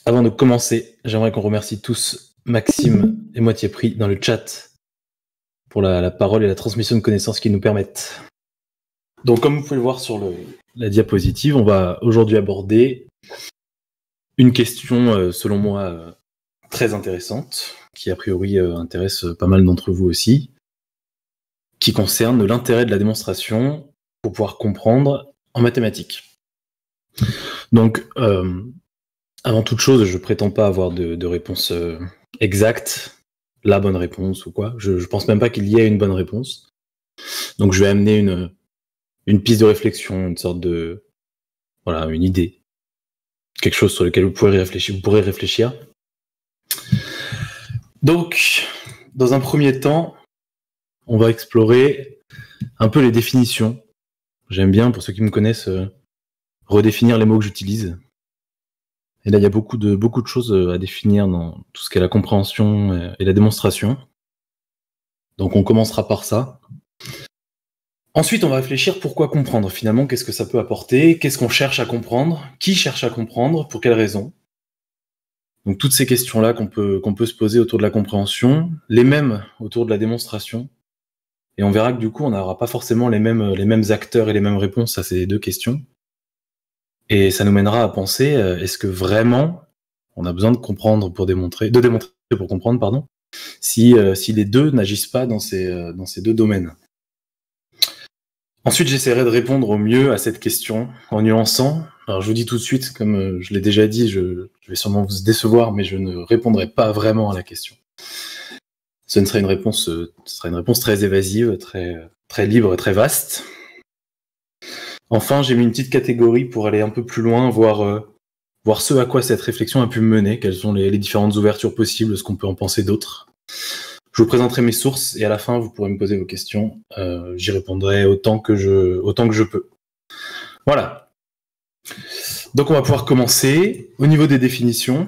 Avant de commencer, j'aimerais qu'on remercie tous Maxime et Moitié Prix dans le chat pour la parole et la transmission de connaissances qu'ils nous permettent. Donc, comme vous pouvez le voir sur la diapositive, on va aujourd'hui aborder une question, selon moi, très intéressante, qui a priori intéresse pas mal d'entre vous aussi, qui concerne l'intérêt de la démonstration pour pouvoir comprendre en mathématiques. Donc, avant toute chose, je prétends pas avoir de réponse exacte, la bonne réponse ou quoi. Je pense même pas qu'il y ait une bonne réponse. Donc je vais amener une piste de réflexion, une sorte de une idée, quelque chose sur lequel vous pourrez réfléchir. Donc, dans un premier temps, on va explorer un peu les définitions. J'aime bien, pour ceux qui me connaissent, redéfinir les mots que j'utilise. Et là, il y a beaucoup de choses à définir dans tout ce qu'est la compréhension et la démonstration. Donc on commencera par ça. Ensuite, on va réfléchir pourquoi comprendre finalement, qu'est-ce que ça peut apporter, qu'est-ce qu'on cherche à comprendre, qui cherche à comprendre, pour quelles raisons. Donc toutes ces questions-là qu'on peut se poser autour de la compréhension, les mêmes autour de la démonstration. Et on verra que du coup, on n'aura pas forcément les mêmes acteurs et les mêmes réponses à ces deux questions. Et ça nous mènera à penser, est-ce que vraiment on a besoin de démontrer pour comprendre, pardon, si les deux n'agissent pas dans ces deux domaines. Ensuite, j'essaierai de répondre au mieux à cette question en nuançant. Alors, je vous dis tout de suite, comme je l'ai déjà dit, je vais sûrement vous décevoir, mais je ne répondrai pas vraiment à la question. Ce sera une réponse très évasive, très libre, très vaste. Enfin, j'ai mis une petite catégorie pour aller un peu plus loin, voir ce à quoi cette réflexion a pu me mener, quelles sont les différentes ouvertures possibles, ce qu'on peut en penser d'autres. Je vous présenterai mes sources et à la fin, vous pourrez me poser vos questions. J'y répondrai autant que je peux. Voilà. Donc, on va pouvoir commencer. Au niveau des définitions,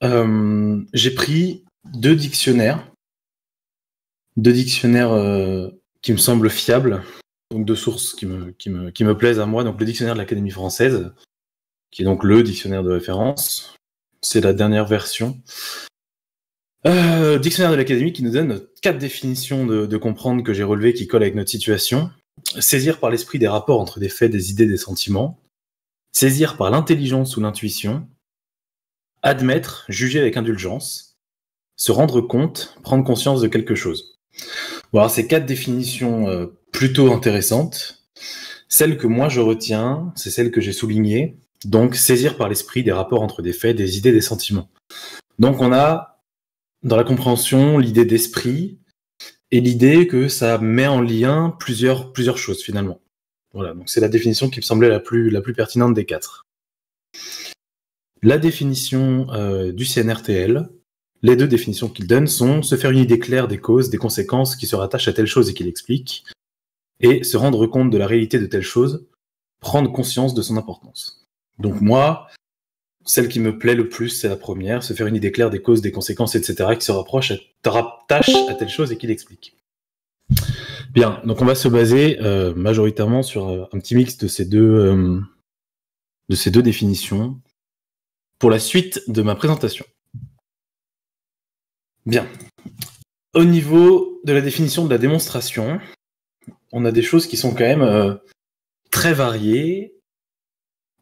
j'ai pris deux dictionnaires qui me semblent fiables, donc deux sources qui me plaisent à moi. Donc, le dictionnaire de l'Académie française, qui est donc le dictionnaire de référence. C'est la dernière version. Dictionnaire de l'Académie qui nous donne 4 définitions de comprendre que j'ai relevées qui collent avec notre situation. Saisir par l'esprit des rapports entre des faits, des idées, des sentiments. Saisir par l'intelligence ou l'intuition. Admettre, juger avec indulgence. Se rendre compte, prendre conscience de quelque chose. Bon, alors ces 4 définitions plutôt intéressantes. Celle que moi je retiens, c'est celle que j'ai soulignée. Donc, saisir par l'esprit des rapports entre des faits, des idées, des sentiments. Donc, on a dans la compréhension l'idée d'esprit et l'idée que ça met en lien plusieurs choses finalement. Voilà, donc c'est la définition qui me semblait la plus pertinente des 4. La définition du CNRTL, les deux définitions qu'il donne sont se faire une idée claire des causes, des conséquences qui se rattachent à telle chose et qui l'expliquent, et se rendre compte de la réalité de telle chose, prendre conscience de son importance. Donc moi, celle qui me plaît le plus, c'est la première, se faire une idée claire des causes, des conséquences, etc., qui se rattache à telle chose et qui l'explique. Bien, donc on va se baser majoritairement sur un petit mix de ces deux définitions pour la suite de ma présentation. Bien. Au niveau de la définition de la démonstration, on a des choses qui sont quand même très variées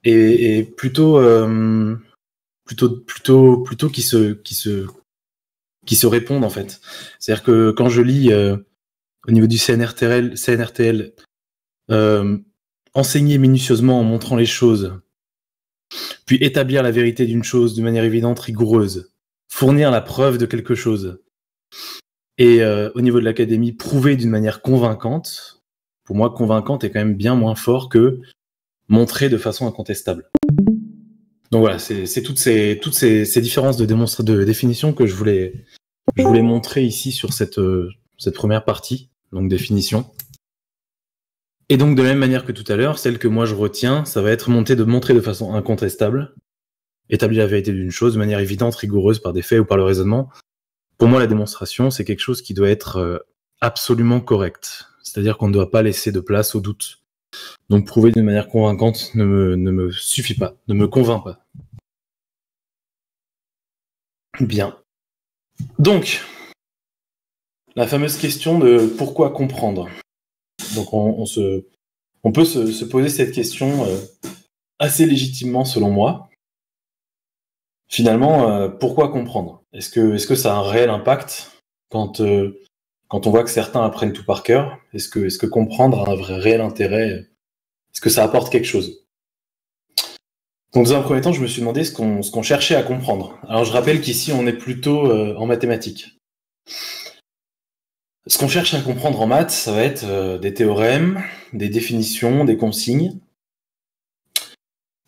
et plutôt qui se répondent en fait. C'est-à-dire que quand je lis au niveau du CNRTL, enseigner minutieusement en montrant les choses, puis établir la vérité d'une chose de manière évidente, rigoureuse, fournir la preuve de quelque chose, et au niveau de l'académie, prouver d'une manière convaincante. Pour moi, convaincante est quand même bien moins fort que montrer de façon incontestable. Donc voilà, c'est toutes ces différences de définition que je voulais montrer ici sur cette première partie, donc définition. Et donc de la même manière que tout à l'heure, celle que moi je retiens, ça va être montrer de façon incontestable, établir la vérité d'une chose de manière évidente, rigoureuse par des faits ou par le raisonnement. Pour moi, la démonstration, c'est quelque chose qui doit être absolument correct. C'est-à-dire qu'on ne doit pas laisser de place au doute. Donc prouver d'une manière convaincante ne me suffit pas, ne me convainc pas. Bien. Donc, la fameuse question de pourquoi comprendre. Donc, on peut se poser cette question assez légitimement, selon moi. Finalement, pourquoi comprendre ? Est-ce que ça a un réel impact quand on voit que certains apprennent tout par cœur ? Est-ce que comprendre a un vrai réel intérêt ? Est-ce que ça apporte quelque chose ? Donc, dans un premier temps, je me suis demandé ce qu'on cherchait à comprendre. Alors, je rappelle qu'ici, on est plutôt en mathématiques. Ce qu'on cherche à comprendre en maths, ça va être des théorèmes, des définitions, des consignes.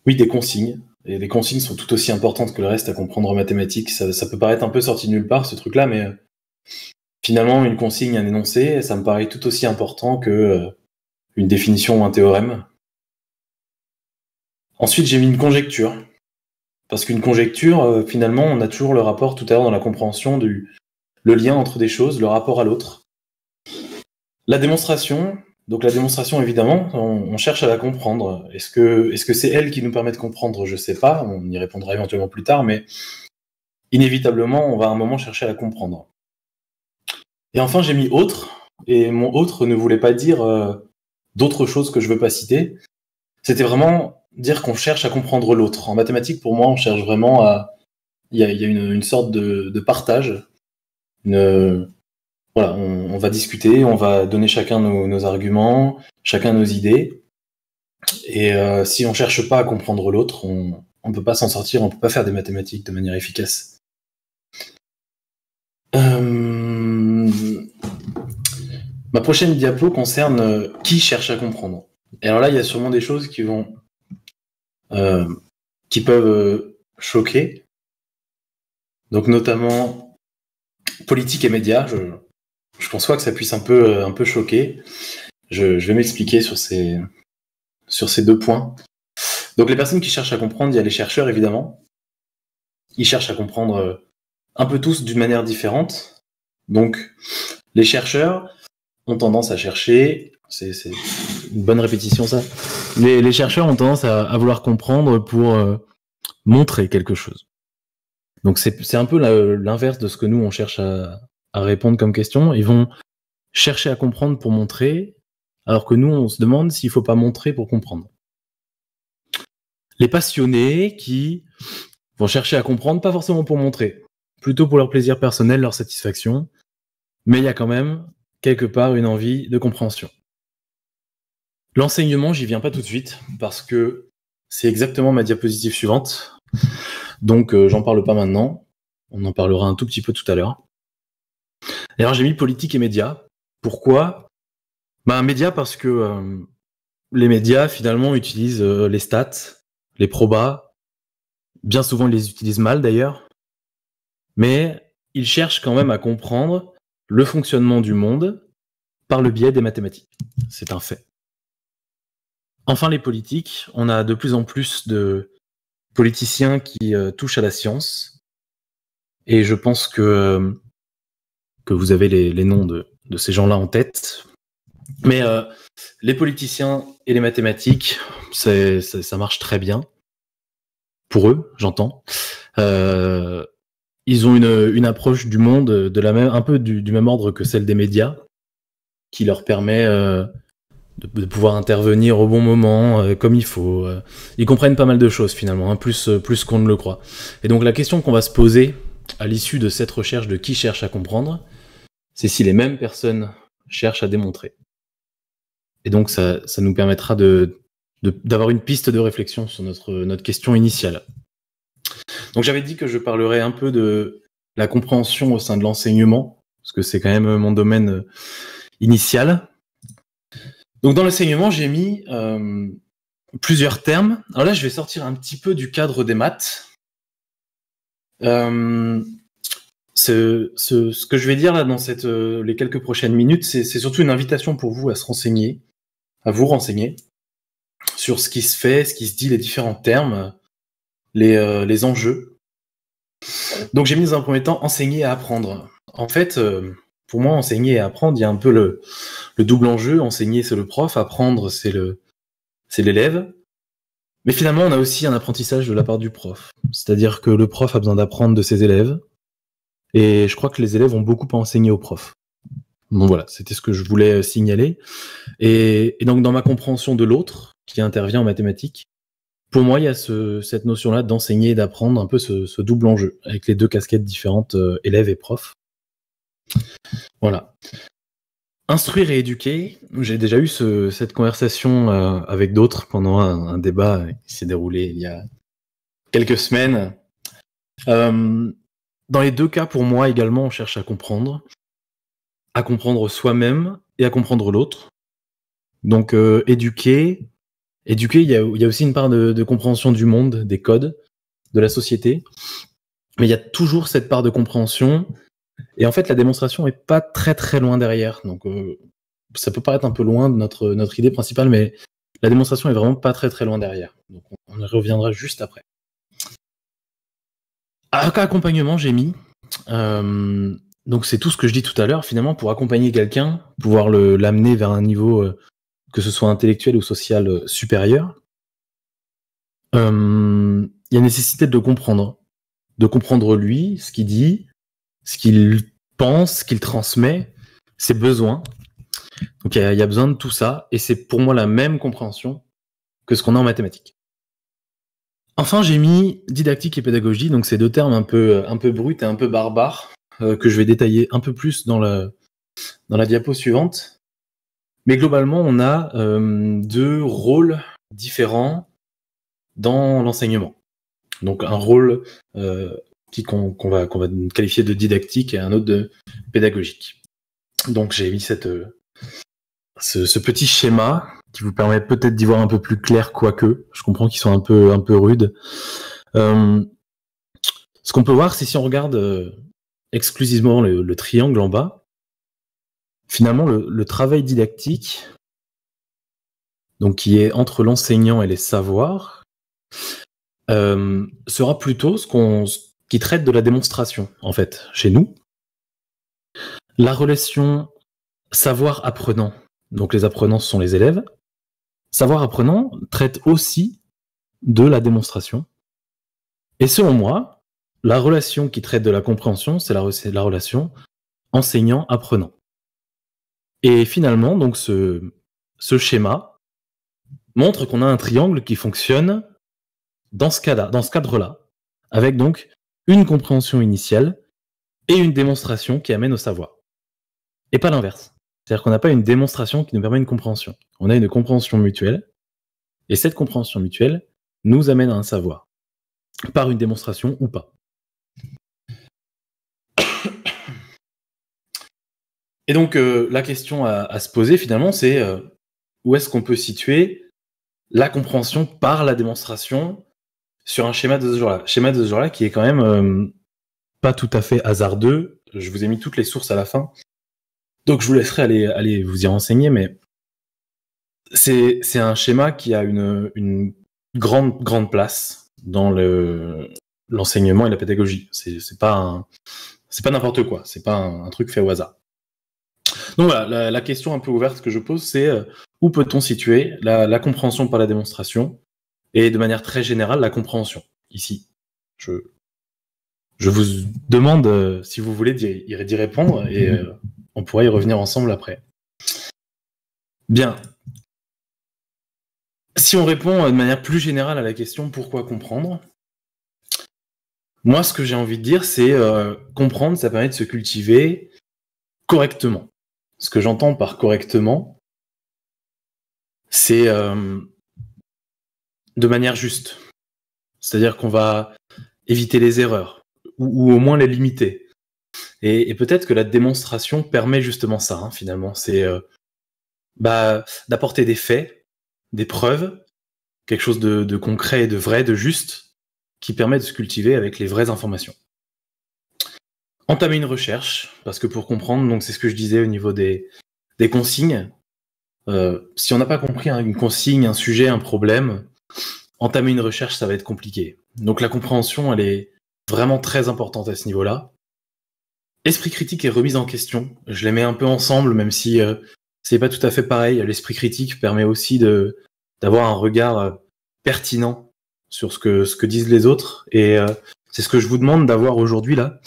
Oui, des consignes. Et les consignes sont tout aussi importantes que le reste à comprendre en mathématiques. Ça peut paraître un peu sorti de nulle part, ce truc-là, mais finalement, une consigne, un énoncé, ça me paraît tout aussi important que une définition ou un théorème. Ensuite, j'ai mis une conjecture. Parce qu'une conjecture, finalement, on a toujours le rapport tout à l'heure dans la compréhension le lien entre des choses, le rapport à l'autre. La démonstration, donc la démonstration, évidemment, on cherche à la comprendre. Est-ce que c'est elle qui nous permet de comprendre ? Je sais pas, on y répondra éventuellement plus tard, mais inévitablement, on va à un moment chercher à la comprendre. Et enfin, j'ai mis autre, et mon autre ne voulait pas dire d'autres choses que je veux pas citer. C'était vraiment dire qu'on cherche à comprendre l'autre. En mathématiques, pour moi, on cherche vraiment à... Il y a une sorte de partage. Voilà, on va discuter, on va donner chacun nos arguments, chacun nos idées. Et si on cherche pas à comprendre l'autre, on peut pas s'en sortir, on peut pas faire des mathématiques de manière efficace. Ma prochaine diapo concerne qui cherche à comprendre. Et alors là, il y a sûrement des choses qui peuvent choquer. Donc notamment politique et médias. Je pense pas que ça puisse un peu choquer. Je vais m'expliquer sur ces 2 points. Donc les personnes qui cherchent à comprendre, il y a les chercheurs évidemment. Ils cherchent à comprendre un peu tous d'une manière différente. Donc les chercheurs ont tendance à chercher, c'est une bonne répétition ça, les chercheurs ont tendance à vouloir comprendre pour montrer quelque chose. Donc c'est un peu l'inverse de ce que nous on cherche à répondre comme question. Ils vont chercher à comprendre pour montrer, alors que nous on se demande s'il faut pas montrer pour comprendre. Les passionnés qui vont chercher à comprendre, pas forcément pour montrer, plutôt pour leur plaisir personnel, leur satisfaction, mais il y a quand même quelque part une envie de compréhension. L'enseignement, j'y viens pas tout de suite, parce que c'est exactement ma diapositive suivante, donc j'en parle pas maintenant, on en parlera un tout petit peu tout à l'heure. Et alors j'ai mis politique et médias. Pourquoi ? Médias parce que les médias finalement utilisent les stats, les probas, bien souvent ils les utilisent mal d'ailleurs, mais ils cherchent quand même à comprendre le fonctionnement du monde par le biais des mathématiques. C'est un fait. Enfin, les politiques, on a de plus en plus de politiciens qui touchent à la science, et je pense que vous avez les noms de ces gens-là en tête. Mais les politiciens et les mathématiques, ça marche très bien. Pour eux, j'entends. Ils ont une approche du monde un peu du même ordre que celle des médias, qui leur permet de pouvoir intervenir au bon moment, comme il faut. Ils comprennent pas mal de choses finalement, hein, plus qu'on ne le croit. Et donc la question qu'on va se poser à l'issue de cette recherche de qui cherche à comprendre, c'est si les mêmes personnes cherchent à démontrer. Et donc ça nous permettra d'avoir une piste de réflexion sur notre question initiale. Donc j'avais dit que je parlerais un peu de la compréhension au sein de l'enseignement, parce que c'est quand même mon domaine initial. Donc dans l'enseignement, j'ai mis plusieurs termes. Alors là, je vais sortir un petit peu du cadre des maths. Ce que je vais dire là dans les quelques prochaines minutes, c'est surtout une invitation pour vous à vous renseigner sur ce qui se fait, ce qui se dit, les différents termes, les enjeux. Donc j'ai mis dans un premier temps enseigner et apprendre. En fait, pour moi, enseigner et apprendre, il y a un peu le double enjeu. Enseigner, c'est le prof, apprendre, c'est l'élève. Mais finalement, on a aussi un apprentissage de la part du prof. C'est-à-dire que le prof a besoin d'apprendre de ses élèves, Et je crois que les élèves ont beaucoup à enseigner aux profs. Donc voilà, c'était ce que je voulais signaler. Et donc dans ma compréhension de l'autre, qui intervient en mathématiques, pour moi, il y a cette notion-là d'enseigner et d'apprendre, un peu ce double enjeu, avec les deux casquettes différentes, élèves et profs. Voilà. Instruire et éduquer, j'ai déjà eu cette conversation avec d'autres pendant un débat qui s'est déroulé il y a quelques semaines. Dans les deux cas, pour moi également, on cherche à comprendre soi-même et à comprendre l'autre. Donc éduquer, il y a aussi une part de compréhension du monde, des codes, de la société, mais il y a toujours cette part de compréhension, et en fait la démonstration est pas très très loin derrière, donc ça peut paraître un peu loin de notre idée principale, mais la démonstration est vraiment pas très très loin derrière, donc on y reviendra juste après. Accompagnement, j'ai mis, donc c'est tout ce que je dis tout à l'heure, finalement, pour accompagner quelqu'un, pouvoir l'amener vers un niveau que ce soit intellectuel ou social supérieur, il y a nécessité de comprendre lui, ce qu'il dit, ce qu'il pense, ce qu'il transmet, ses besoins. Donc il y a besoin de tout ça, et c'est pour moi la même compréhension que ce qu'on a en mathématiques. Enfin, j'ai mis didactique et pédagogie, donc ces deux termes un peu bruts et un peu barbares, que je vais détailler un peu plus dans la diapo suivante. Mais globalement, on a deux rôles différents dans l'enseignement. Donc un rôle qu'on va qualifier de didactique et un autre de pédagogique. Donc j'ai mis ce petit schéma qui vous permet peut-être d'y voir un peu plus clair, quoique je comprends qu'ils sont un peu rudes. Ce qu'on peut voir, c'est si on regarde exclusivement le triangle en bas, finalement le travail didactique, donc qui est entre l'enseignant et les savoirs, sera plutôt qui traite de la démonstration, en fait, chez nous. La relation savoir-apprenant, donc les apprenants, ce sont les élèves. Savoir-apprenant traite aussi de la démonstration. Et selon moi, la relation qui traite de la compréhension, c'est la relation enseignant-apprenant. Et finalement, donc ce schéma montre qu'on a un triangle qui fonctionne dans ce cadre-là, avec donc une compréhension initiale et une démonstration qui amène au savoir. Et pas l'inverse. C'est-à-dire qu'on n'a pas une démonstration qui nous permet une compréhension. On a une compréhension mutuelle, et cette compréhension mutuelle nous amène à un savoir, par une démonstration ou pas. Et donc la question à se poser finalement, c'est où est-ce qu'on peut situer la compréhension par la démonstration sur un schéma de ce genre-là. Schéma de ce genre-là qui est quand même pas tout à fait hasardeux. Je vous ai mis toutes les sources à la fin, donc je vous laisserai aller vous y renseigner, mais c'est un schéma qui a une grande place dans l'enseignement et la pédagogie. C'est pas n'importe quoi, c'est pas un truc fait au hasard. Donc voilà, la question un peu ouverte que je pose, c'est où peut-on situer la compréhension par la démonstration, et de manière très générale, la compréhension, ici. Je vous demande si vous voulez d'y répondre, et on pourra y revenir ensemble après. Bien. Si on répond de manière plus générale à la question « Pourquoi comprendre ?», moi, ce que j'ai envie de dire, c'est comprendre, ça permet de se cultiver correctement. Ce que j'entends par correctement, c'est de manière juste. C'est-à-dire qu'on va éviter les erreurs, ou au moins les limiter. Et peut-être que la démonstration permet justement ça, hein, finalement. C'est d'apporter des faits, des preuves, quelque chose de concret, de vrai, de juste, qui permet de se cultiver avec les vraies informations. Entamer une recherche, parce que pour comprendre, donc c'est ce que je disais au niveau des consignes, si on n'a pas compris une consigne, un sujet, un problème, entamer une recherche, ça va être compliqué. Donc la compréhension, elle est vraiment très importante à ce niveau-là. Esprit critique et remise en question, je les mets un peu ensemble, même si c'est pas tout à fait pareil. L'esprit critique permet aussi d'avoir un regard pertinent sur ce que disent les autres, et c'est ce que je vous demande d'avoir aujourd'hui là.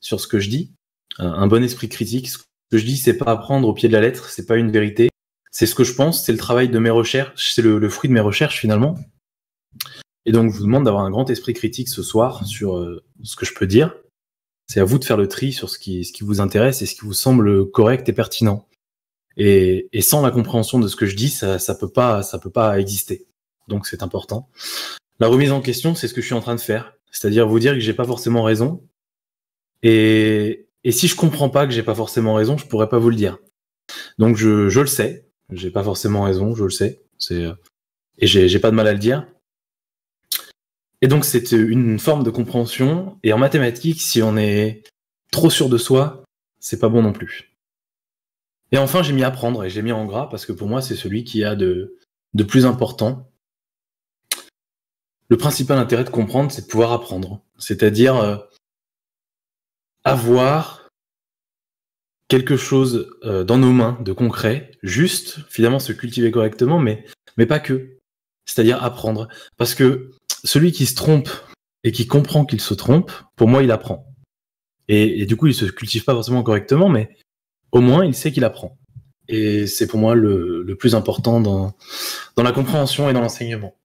sur ce que je dis, un bon esprit critique. Ce que je dis, c'est pas à prendre au pied de la lettre, c'est pas une vérité. C'est ce que je pense, c'est le travail de mes recherches, c'est le fruit de mes recherches finalement. Et donc, je vous demande d'avoir un grand esprit critique ce soir sur ce que je peux dire. C'est à vous de faire le tri sur ce qui vous intéresse et ce qui vous semble correct et pertinent. Et sans la compréhension de ce que je dis, ça peut pas exister. Donc, c'est important. La remise en question, c'est ce que je suis en train de faire. C'est-à-dire vous dire que j'ai pas forcément raison. Et si je comprends pas que j'ai pas forcément raison, je pourrais pas vous le dire. Donc, je le sais. J'ai pas forcément raison, je le sais. Et j'ai pas de mal à le dire. Et donc, c'est une forme de compréhension. Et en mathématiques, si on est trop sûr de soi, c'est pas bon non plus. Et enfin, j'ai mis apprendre, et j'ai mis en gras, parce que pour moi, c'est celui qui a de plus important. Le principal intérêt de comprendre, c'est de pouvoir apprendre. C'est-à-dire avoir quelque chose dans nos mains de concret, juste, finalement, se cultiver correctement, mais pas que. C'est-à-dire apprendre. Parce que celui qui se trompe et qui comprend qu'il se trompe, pour moi, il apprend. Et du coup, il se cultive pas forcément correctement, mais au moins, il sait qu'il apprend. Et c'est pour moi le plus important dans la compréhension et dans l'enseignement.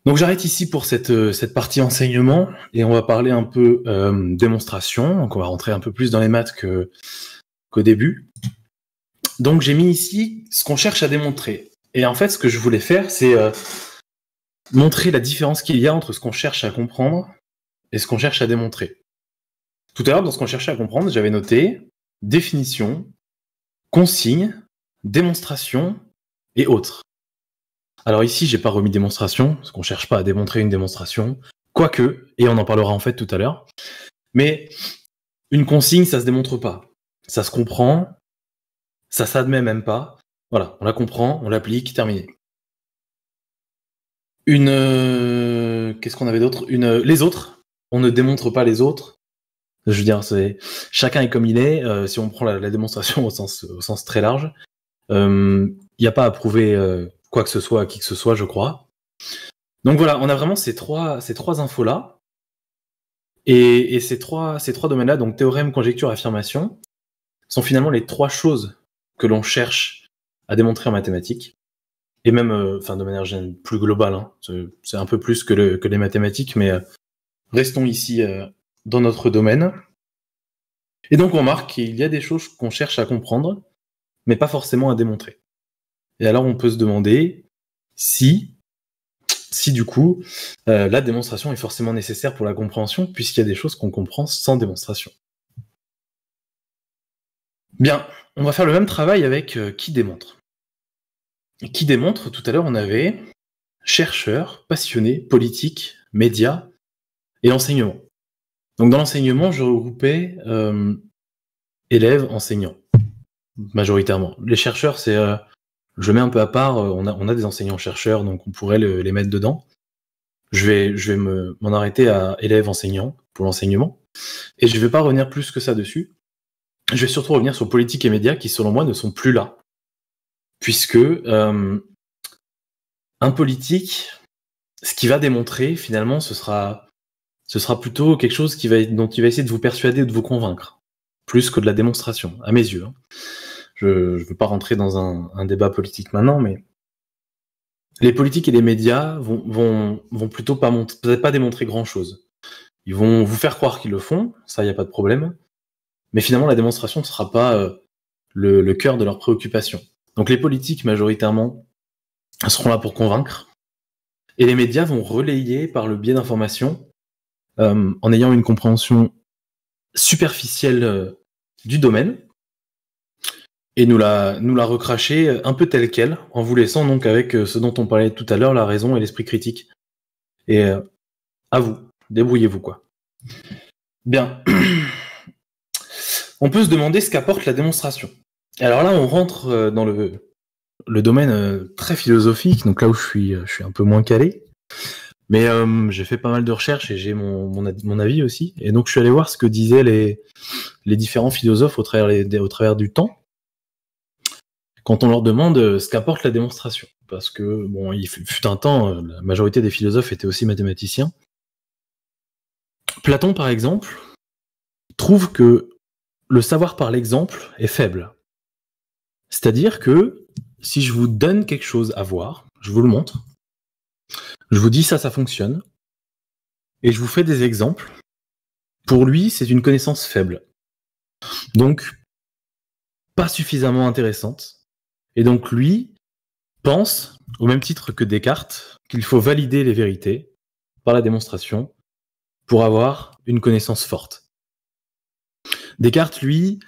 Donc j'arrête ici pour cette partie enseignement, et on va parler un peu démonstration. Donc on va rentrer un peu plus dans les maths qu'au début. Donc j'ai mis ici ce qu'on cherche à démontrer. Et en fait, ce que je voulais faire, c'est montrer la différence qu'il y a entre ce qu'on cherche à comprendre et ce qu'on cherche à démontrer. Tout à l'heure, dans ce qu'on cherchait à comprendre, j'avais noté définition, consigne, démonstration et autres. Alors ici, j'ai pas remis démonstration, parce qu'on cherche pas à démontrer une démonstration, quoique, et on en parlera en fait tout à l'heure, mais une consigne, ça se démontre pas. Ça se comprend, ça s'admet même pas. Voilà, on la comprend, on l'applique, terminé. Qu'est-ce qu'on avait d'autre ? Les autres. On ne démontre pas les autres. Je veux dire, chacun est comme il est. Si on prend la démonstration au sens très large, il n'y a pas à prouver quoi que ce soit à qui que ce soit, je crois. Donc voilà, on a vraiment ces trois infos-là. Et ces trois domaines-là, donc théorème, conjecture, affirmation, sont finalement les trois choses que l'on cherche à démontrer en mathématiques. Et même, de manière plus globale, hein. C'est un peu plus que les mathématiques, mais restons ici dans notre domaine. Et donc on remarque qu'il y a des choses qu'on cherche à comprendre, mais pas forcément à démontrer. Et alors on peut se demander si du coup la démonstration est forcément nécessaire pour la compréhension, puisqu'il y a des choses qu'on comprend sans démonstration. Bien, on va faire le même travail avec qui démontre. Qui démontre, tout à l'heure on avait chercheurs, passionnés, politiques, médias et enseignement. Donc dans l'enseignement, je regroupais élèves, enseignants, majoritairement. Les chercheurs, c'est je mets un peu à part, on a des enseignants-chercheurs, donc on pourrait les mettre dedans. Je vais m'en arrêter à élèves, enseignants, pour l'enseignement, et je vais pas revenir plus que ça dessus. Je vais surtout revenir sur politique et médias, qui selon moi ne sont plus là. Puisque un politique, ce qu'il va démontrer, finalement, ce sera plutôt quelque chose dont il va essayer de vous persuader ou de vous convaincre, plus que de la démonstration, à mes yeux. Je ne veux pas rentrer dans un débat politique maintenant, mais les politiques et les médias vont plutôt peut-être pas démontrer grand-chose. Ils vont vous faire croire qu'ils le font, ça, il n'y a pas de problème, mais finalement, la démonstration ne sera pas le cœur de leurs préoccupations. Donc les politiques, majoritairement, seront là pour convaincre, et les médias vont relayer par le biais d'informations, en ayant une compréhension superficielle du domaine, et nous la recracher un peu telle quelle, en vous laissant donc avec ce dont on parlait tout à l'heure, la raison et l'esprit critique. Et à vous, débrouillez-vous quoi. Bien. On peut se demander ce qu'apporte la démonstration. Alors là, on rentre dans le domaine très philosophique, donc là où je suis un peu moins calé. Mais j'ai fait pas mal de recherches et j'ai mon avis aussi. Et donc je suis allé voir ce que disaient les différents philosophes au travers du temps, quand on leur demande ce qu'apporte la démonstration. Parce que, il fut un temps, la majorité des philosophes étaient aussi mathématiciens. Platon, par exemple, trouve que le savoir par l'exemple est faible. C'est-à-dire que si je vous donne quelque chose à voir, je vous le montre, je vous dis ça fonctionne, et je vous fais des exemples, pour lui, c'est une connaissance faible. Donc, pas suffisamment intéressante. Et donc, lui pense, au même titre que Descartes, qu'il faut valider les vérités par la démonstration pour avoir une connaissance forte. Descartes, lui,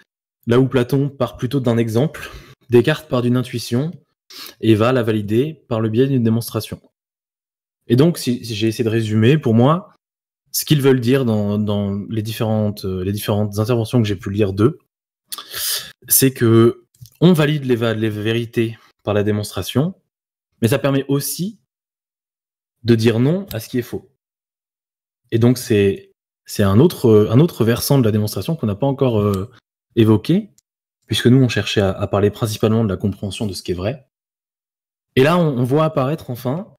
là où Platon part plutôt d'un exemple, Descartes part d'une intuition et va la valider par le biais d'une démonstration. Et donc, si j'ai essayé de résumer, pour moi, ce qu'ils veulent dire dans les différentes interventions que j'ai pu lire d'eux, c'est que on valide les vérités par la démonstration, mais ça permet aussi de dire non à ce qui est faux. Et donc, c'est un autre versant de la démonstration qu'on n'a pas encore évoqué, puisque nous, on cherchait à parler principalement de la compréhension de ce qui est vrai. Et là, on voit apparaître enfin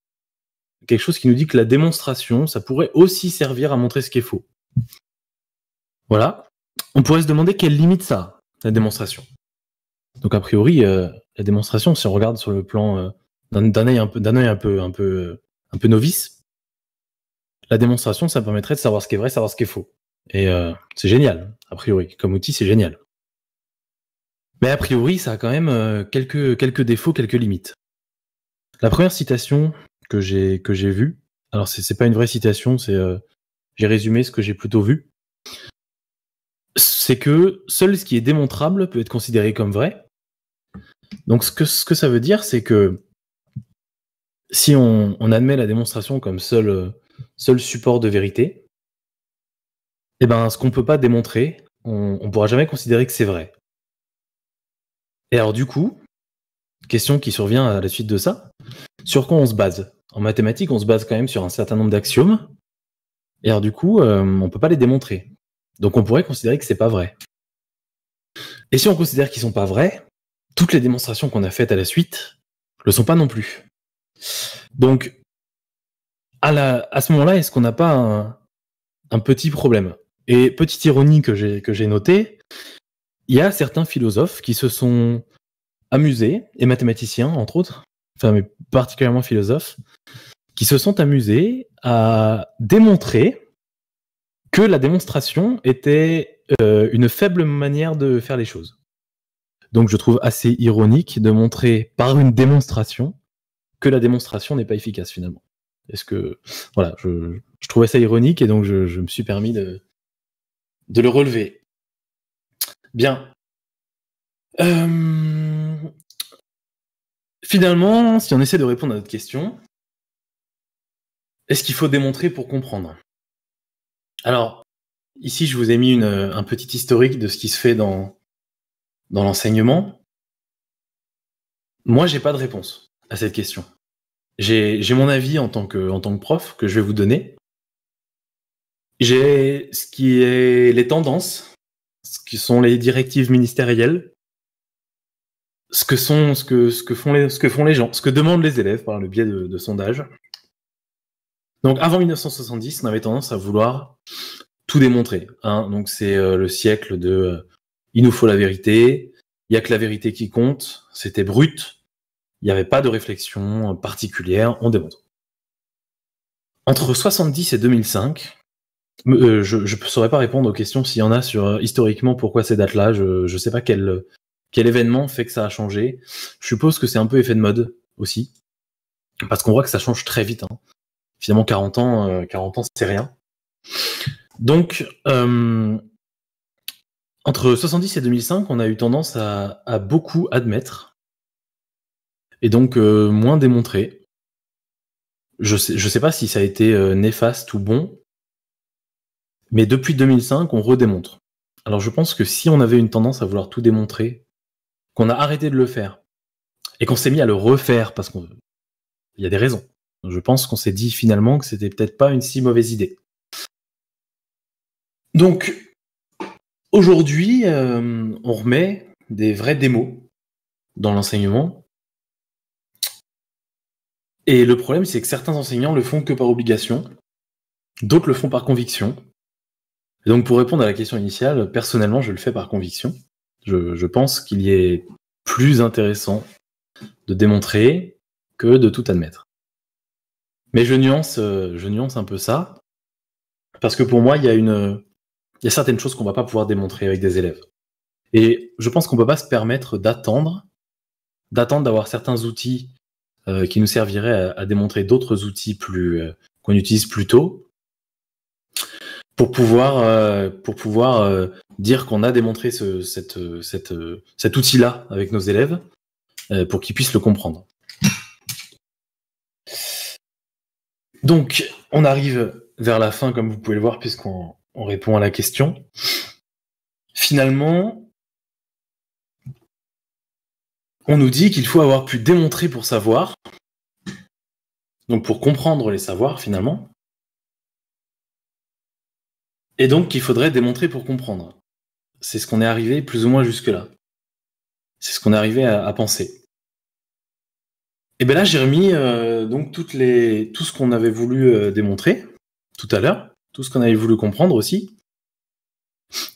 quelque chose qui nous dit que la démonstration, ça pourrait aussi servir à montrer ce qui est faux. Voilà. On pourrait se demander quelle limite ça a, la démonstration. Donc, a priori, la démonstration, si on regarde sur le plan d'un œil un peu novice, la démonstration, ça permettrait de savoir ce qui est vrai, savoir ce qui est faux. Et c'est génial, a priori. Comme outil, c'est génial. Mais a priori, ça a quand même quelques défauts, quelques limites. La première citation que j'ai vue, alors c'est pas une vraie citation, c'est j'ai résumé ce que j'ai plutôt vu, c'est que seul ce qui est démontrable peut être considéré comme vrai. Donc ce que ça veut dire, c'est que si on admet la démonstration comme seul support de vérité, eh ben ce qu'on peut pas démontrer, on pourra jamais considérer que c'est vrai. Et alors du coup, question qui survient à la suite de ça, sur quoi on se base? En mathématiques, on se base quand même sur un certain nombre d'axiomes, et alors du coup, on peut pas les démontrer. Donc on pourrait considérer que c'est pas vrai. Et si on considère qu'ils sont pas vrais, toutes les démonstrations qu'on a faites à la suite le sont pas non plus. Donc, à ce moment-là, est-ce qu'on n'a pas un petit problème? Et petite ironie que j'ai notée, il y a certains philosophes qui se sont amusés, et mathématiciens entre autres, enfin mais particulièrement philosophes, qui se sont amusés à démontrer que la démonstration était une faible manière de faire les choses. Donc je trouve assez ironique de montrer par une démonstration que la démonstration n'est pas efficace finalement. Est-ce que voilà, je trouvais ça ironique et donc je me suis permis de le relever. Bien. Finalement, si on essaie de répondre à notre question, est-ce qu'il faut démontrer pour comprendre? Alors, ici, je vous ai mis un petit historique de ce qui se fait dans l'enseignement. Moi, j'ai pas de réponse à cette question. J'ai mon avis en tant que prof que je vais vous donner. J'ai ce qui est les tendances, ce qui sont les directives ministérielles, ce que font les gens, ce que demandent les élèves par le biais de sondages. Donc avant 1970, on avait tendance à vouloir tout démontrer. Hein. Donc c'est le siècle de il nous faut la vérité, il y a que la vérité qui compte, c'était brut, il n'y avait pas de réflexion particulière, on démontre. Entre 70 et 2005, je ne saurais pas répondre aux questions s'il y en a sur historiquement pourquoi ces dates-là, je ne sais pas quel événement fait que ça a changé. Je suppose que c'est un peu effet de mode aussi, parce qu'on voit que ça change très vite. Hein. Finalement, 40 ans, c'est rien. Donc, entre 70 et 2005, on a eu tendance à beaucoup admettre, et donc moins démontrer. Je sais pas si ça a été néfaste ou bon, mais depuis 2005, on redémontre. Alors je pense que si on avait une tendance à vouloir tout démontrer, qu'on a arrêté de le faire, et qu'on s'est mis à le refaire, parce qu'il y a des raisons. Je pense qu'on s'est dit finalement que c'était peut-être pas une si mauvaise idée. Donc, aujourd'hui, on remet des vrais démos dans l'enseignement. Et le problème, c'est que certains enseignants le font que par obligation, d'autres le font par conviction. Et donc, pour répondre à la question initiale, personnellement, je le fais par conviction. Je pense qu'il y est plus intéressant de démontrer que de tout admettre. Mais je nuance un peu ça, parce que pour moi, il y a certaines choses qu'on va pas pouvoir démontrer avec des élèves. Et je pense qu'on peut pas se permettre d'attendre d'avoir certains outils qui nous serviraient à démontrer d'autres outils qu'on utilise plus tôt, pour pouvoir dire qu'on a démontré cet outil-là avec nos élèves, pour qu'ils puissent le comprendre. Donc, on arrive vers la fin, comme vous pouvez le voir, puisqu'on répond à la question. Finalement, on nous dit qu'il faut avoir pu démontrer pour savoir, donc pour comprendre les savoirs, finalement, et donc qu'il faudrait démontrer pour comprendre. C'est ce qu'on est arrivé plus ou moins jusque-là. C'est ce qu'on est arrivé à penser. Et bien là, j'ai remis donc tout ce qu'on avait voulu démontrer tout à l'heure, tout ce qu'on avait voulu comprendre aussi.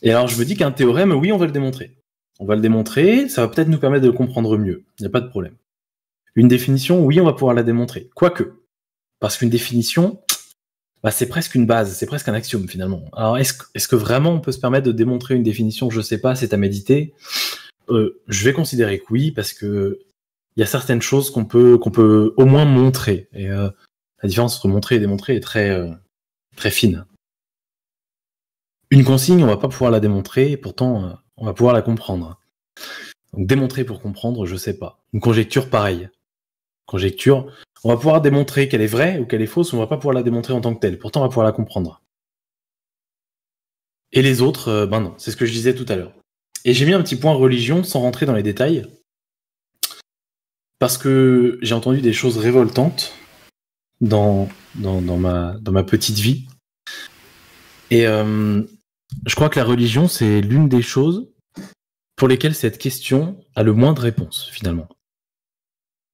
Et alors, je me dis qu'un théorème, oui, on va le démontrer. On va le démontrer, ça va peut-être nous permettre de le comprendre mieux. Il n'y a pas de problème. Une définition, oui, on va pouvoir la démontrer. Quoique. Parce qu'une définition, c'est presque une base, c'est presque un axiome finalement. Alors, est-ce que vraiment on peut se permettre de démontrer une définition? Je sais pas, c'est à méditer. Je vais considérer que oui, parce que il y a certaines choses qu'on peut au moins montrer. Et la différence entre montrer et démontrer est très fine. Une consigne, on va pas pouvoir la démontrer, et pourtant on va pouvoir la comprendre. Donc démontrer pour comprendre, je sais pas. Une conjecture, pareil. Conjecture, on va pouvoir démontrer qu'elle est vraie ou qu'elle est fausse, on va pas pouvoir la démontrer en tant que telle. Pourtant, on va pouvoir la comprendre. Et les autres, non, c'est ce que je disais tout à l'heure. Et j'ai mis un petit point religion sans rentrer dans les détails, parce que j'ai entendu des choses révoltantes dans ma petite vie. Et je crois que la religion, c'est l'une des choses pour lesquelles cette question a le moins de réponses, finalement.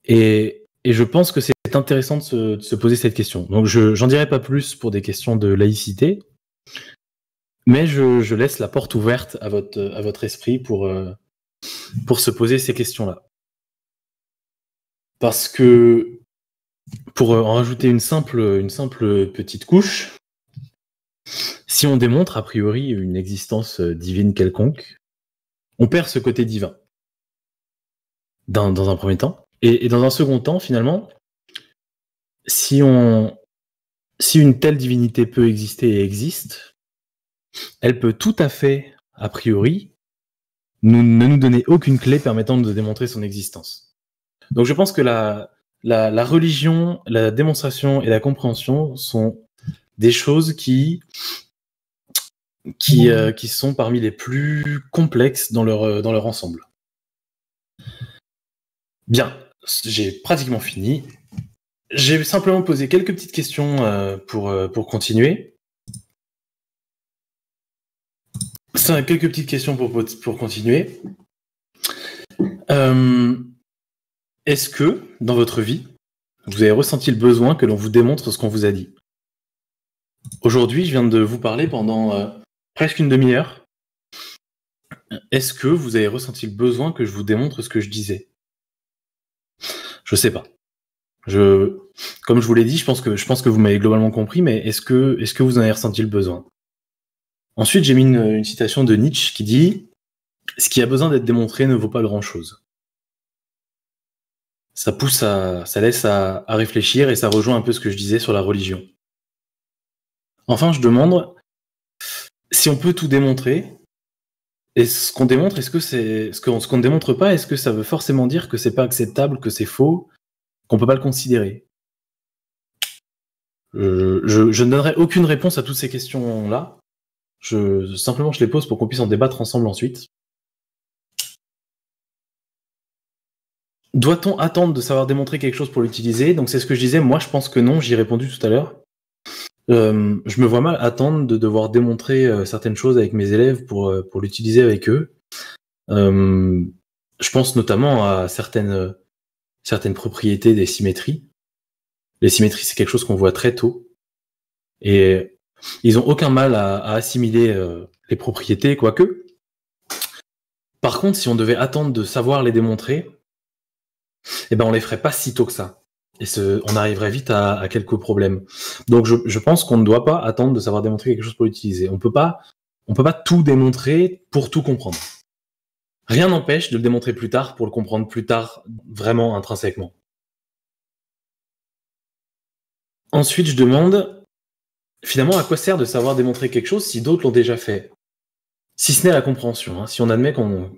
Et je pense que c'est intéressant de se poser cette question. Donc j'en dirai pas plus pour des questions de laïcité, mais je laisse la porte ouverte à votre esprit pour se poser ces questions-là. Parce que, pour en rajouter une simple petite couche, si on démontre a priori une existence divine quelconque, on perd ce côté divin. Dans un premier temps. Et dans un second temps, finalement, si une telle divinité peut exister et existe, elle peut tout à fait, a priori, ne nous donner aucune clé permettant de démontrer son existence. Donc je pense que la religion, la démonstration et la compréhension sont des choses qui sont parmi les plus complexes dans leur ensemble. Bien, j'ai pratiquement fini. J'ai simplement posé quelques petites questions pour continuer. Quelques petites questions pour continuer. Est-ce que, dans votre vie, vous avez ressenti le besoin que l'on vous démontre ce qu'on vous a dit? Aujourd'hui, je viens de vous parler pendant presque une demi-heure. Est-ce que vous avez ressenti le besoin que je vous démontre ce que je disais? Je sais pas. Comme je vous l'ai dit, je pense que vous m'avez globalement compris, mais est-ce que vous en avez ressenti le besoin? Ensuite, j'ai mis une citation de Nietzsche qui dit « Ce qui a besoin d'être démontré ne vaut pas grand-chose ». Ça laisse à réfléchir et ça rejoint un peu ce que je disais sur la religion. Enfin, je demande si on peut tout démontrer. Et ce qu'on démontre, ce qu'on ne démontre pas, est-ce que ça veut forcément dire que c'est pas acceptable, que c'est faux, qu'on peut pas le considérer? Je ne donnerai aucune réponse à toutes ces questions-là. Simplement, je les pose pour qu'on puisse en débattre ensemble ensuite. Doit-on attendre de savoir démontrer quelque chose pour l'utiliser? Donc c'est ce que je disais, moi je pense que non, j'y ai répondu tout à l'heure. Je me vois mal attendre de devoir démontrer certaines choses avec mes élèves pour l'utiliser avec eux. Je pense notamment à certaines propriétés des symétries. Les symétries, c'est quelque chose qu'on voit très tôt. Et Ils ont aucun mal à assimiler les propriétés, quoique. Par contre, si on devait attendre de savoir les démontrer, eh ben on les ferait pas si tôt que ça. Et on arriverait vite à quelques problèmes. Donc je pense qu'on ne doit pas attendre de savoir démontrer quelque chose pour l'utiliser. On peut pas tout démontrer pour tout comprendre. Rien n'empêche de le démontrer plus tard pour le comprendre plus tard, vraiment intrinsèquement. Ensuite, je demande, finalement, à quoi sert de savoir démontrer quelque chose si d'autres l'ont déjà fait? Si ce n'est la compréhension. Hein. Si on admet qu'on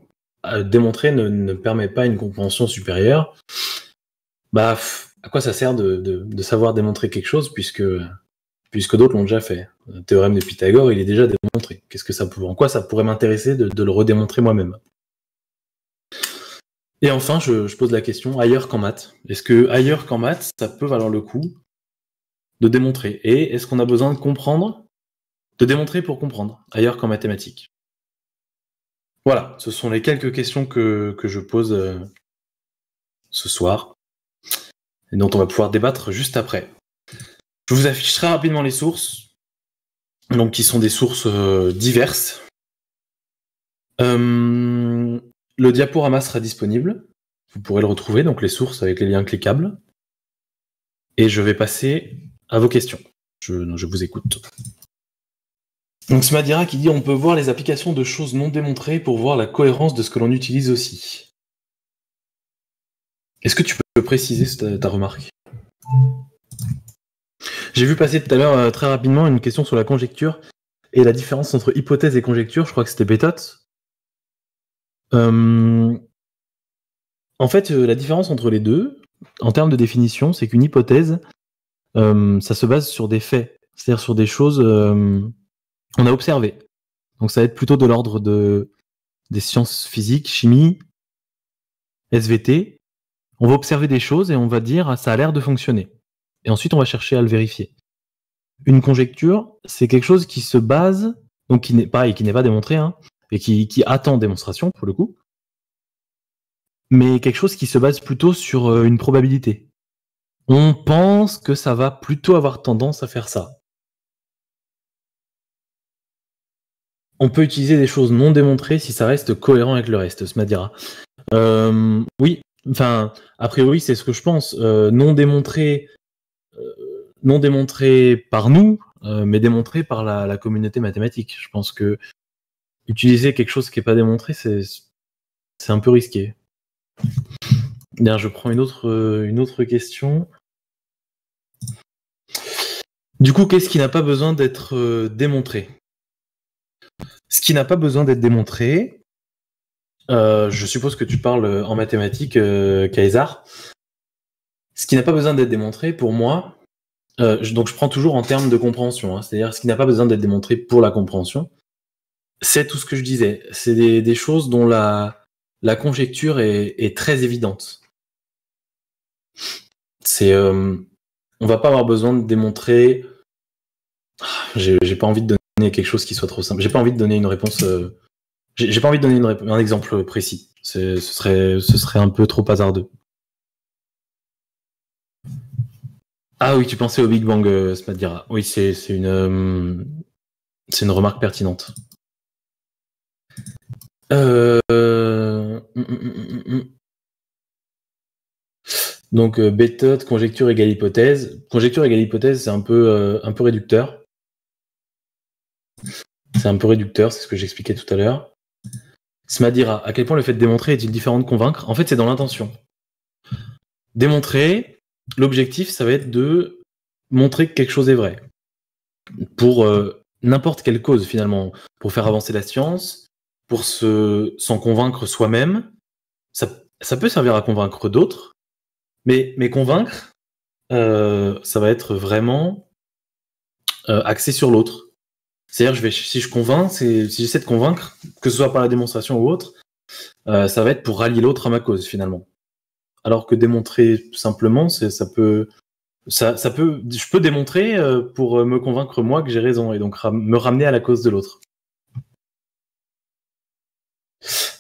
démontrer ne permet pas une compréhension supérieure, bah, à quoi ça sert de savoir démontrer quelque chose puisque d'autres l'ont déjà fait? Le théorème de Pythagore, il est déjà démontré. En quoi ça pourrait m'intéresser de le redémontrer moi-même? Et enfin, je pose la question, ailleurs qu'en maths. Est-ce que ailleurs qu'en maths, ça peut valoir le coup de démontrer? Et est-ce qu'on a besoin de comprendre, de démontrer pour comprendre, ailleurs qu'en mathématiques? Voilà, ce sont les quelques questions que je pose ce soir, et dont on va pouvoir débattre juste après. Je vous affiche très rapidement les sources, donc qui sont des sources diverses. Le diaporama sera disponible, vous pourrez le retrouver, donc les sources avec les liens cliquables. Et je vais passer à vos questions. Je vous écoute. Donc Smadira qui dit on peut voir les applications de choses non démontrées pour voir la cohérence de ce que l'on utilise aussi. Est-ce que tu peux préciser ta remarque? J'ai vu passer tout à l'heure très rapidement une question sur la conjecture et la différence entre hypothèse et conjecture. Je crois que c'était Bétote. En fait, la différence entre les deux, en termes de définition, c'est qu'une hypothèse, ça se base sur des faits, c'est-à-dire sur des choses qu'on a observées. Donc ça va être plutôt de l'ordre des sciences physiques, chimie, SVT. On va observer des choses et on va dire ça a l'air de fonctionner. Et ensuite, on va chercher à le vérifier. Une conjecture, c'est quelque chose qui se base, donc qui n'est pas démontré, hein, et qui attend démonstration pour le coup, mais quelque chose qui se base plutôt sur une probabilité. On pense que ça va plutôt avoir tendance à faire ça. On peut utiliser des choses non démontrées si ça reste cohérent avec le reste, Smadira. Oui, enfin, a priori, c'est ce que je pense. Non démontré par nous, mais démontré par la communauté mathématique. Je pense que utiliser quelque chose qui n'est pas démontré, c'est un peu risqué. Bien, je prends une autre question. Du coup, qu'est-ce qui n'a pas besoin d'être démontré? Ce qui n'a pas besoin d'être démontré, je suppose que tu parles en mathématiques, Kaysar. Ce qui n'a pas besoin d'être démontré, pour moi, donc je prends toujours en termes de compréhension, hein, c'est-à-dire ce qui n'a pas besoin d'être démontré pour la compréhension, c'est tout ce que je disais. C'est des choses dont la conjecture est très évidente. On va pas avoir besoin de démontrer. J'ai pas envie de donner quelque chose qui soit trop simple. J'ai pas envie de donner une réponse. J'ai pas envie de donner un exemple précis. Ce serait un peu trop hasardeux. Ah oui, tu pensais au Big Bang, Smadira. Oui, c'est une remarque pertinente. Donc méthode, conjecture égale hypothèse. Conjecture égale hypothèse, c'est un peu réducteur. C'est un peu réducteur, c'est ce que j'expliquais tout à l'heure. Smadira, à quel point le fait de démontrer est-il différent de convaincre? En fait, c'est dans l'intention. Démontrer, l'objectif, ça va être de montrer que quelque chose est vrai. Pour n'importe quelle cause, finalement. Pour faire avancer la science, pour s'en convaincre soi-même. Ça peut servir à convaincre d'autres, mais convaincre, ça va être vraiment axé sur l'autre. C'est-à-dire, si j'essaie de convaincre, que ce soit par la démonstration ou autre, ça va être pour rallier l'autre à ma cause, finalement. Alors que démontrer simplement, je peux démontrer pour me convaincre moi que j'ai raison et donc me ramener à la cause de l'autre.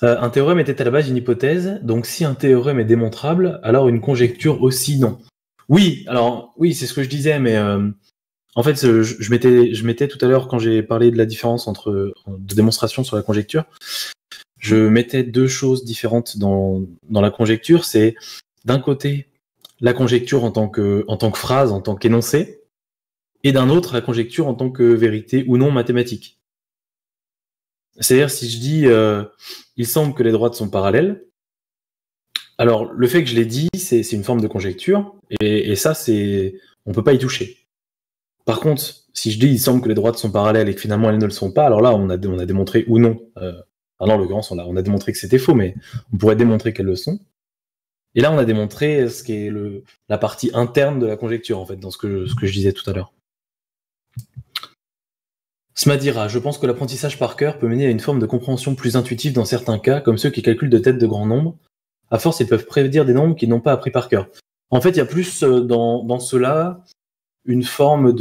Un théorème était à la base une hypothèse, donc si un théorème est démontrable, alors une conjecture aussi non. Oui, c'est ce que je disais, mais En fait, je mettais tout à l'heure, quand j'ai parlé de la différence de démonstration sur la conjecture, je mettais deux choses différentes dans la conjecture. C'est d'un côté la conjecture en tant que phrase, en tant qu'énoncé, et d'un autre la conjecture en tant que vérité ou non mathématique. C'est-à-dire, si je dis il semble que les droites sont parallèles, alors le fait que je l'ai dit, c'est une forme de conjecture, et ça, on peut pas y toucher. Par contre, si je dis il semble que les droites sont parallèles et que finalement elles ne le sont pas, alors là, on a démontré ou non. Alors, en l'occurrence, on a démontré que c'était faux, mais on pourrait démontrer qu'elles le sont. Et là, on a démontré ce qui est la partie interne de la conjecture, en fait, dans ce que je disais tout à l'heure. Smadira, je pense que l'apprentissage par cœur peut mener à une forme de compréhension plus intuitive dans certains cas, comme ceux qui calculent de tête de grands nombres. À force, ils peuvent prédire des nombres qu'ils n'ont pas appris par cœur. En fait, il y a plus dans cela une forme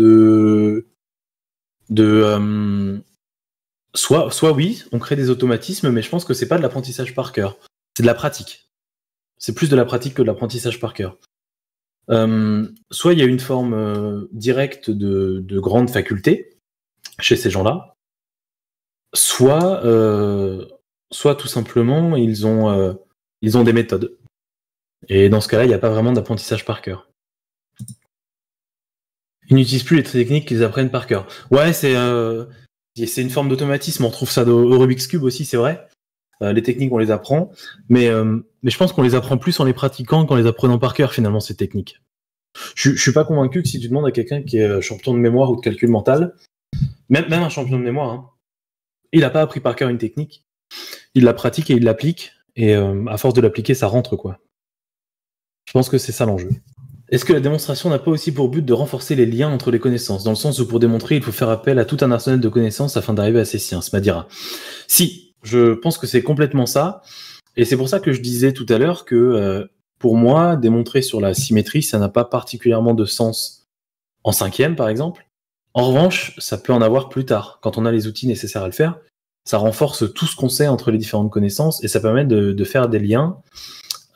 soit oui, on crée des automatismes, mais je pense que c'est pas de l'apprentissage par cœur. C'est de la pratique. C'est plus de la pratique que de l'apprentissage par cœur. Soit il y a une forme directe de grande faculté chez ces gens-là, soit tout simplement ils ont des méthodes. Et dans ce cas-là, il n'y a pas vraiment d'apprentissage par cœur. Ils n'utilisent plus les techniques qu'ils apprennent par cœur. Ouais, c'est une forme d'automatisme. On retrouve ça au Rubik's Cube aussi, c'est vrai. Les techniques, on les apprend, mais je pense qu'on les apprend plus en les pratiquant qu'en les apprenant par cœur, finalement, ces techniques. Je suis pas convaincu que si tu demandes à quelqu'un qui est champion de mémoire ou de calcul mental, même un champion de mémoire, hein, il n'a pas appris par cœur une technique, il la pratique et il l'applique, et à force de l'appliquer, ça rentre, quoi. Je pense que c'est ça l'enjeu. Est-ce que la démonstration n'a pas aussi pour but de renforcer les liens entre les connaissances, dans le sens où pour démontrer, il faut faire appel à tout un arsenal de connaissances afin d'arriver à ces sciences, Madira? Si, je pense que c'est complètement ça, et c'est pour ça que je disais tout à l'heure que pour moi, démontrer sur la symétrie, ça n'a pas particulièrement de sens en 5e, par exemple. En revanche, ça peut en avoir plus tard, quand on a les outils nécessaires à le faire. Ça renforce tout ce qu'on sait entre les différentes connaissances, et ça permet de faire des liens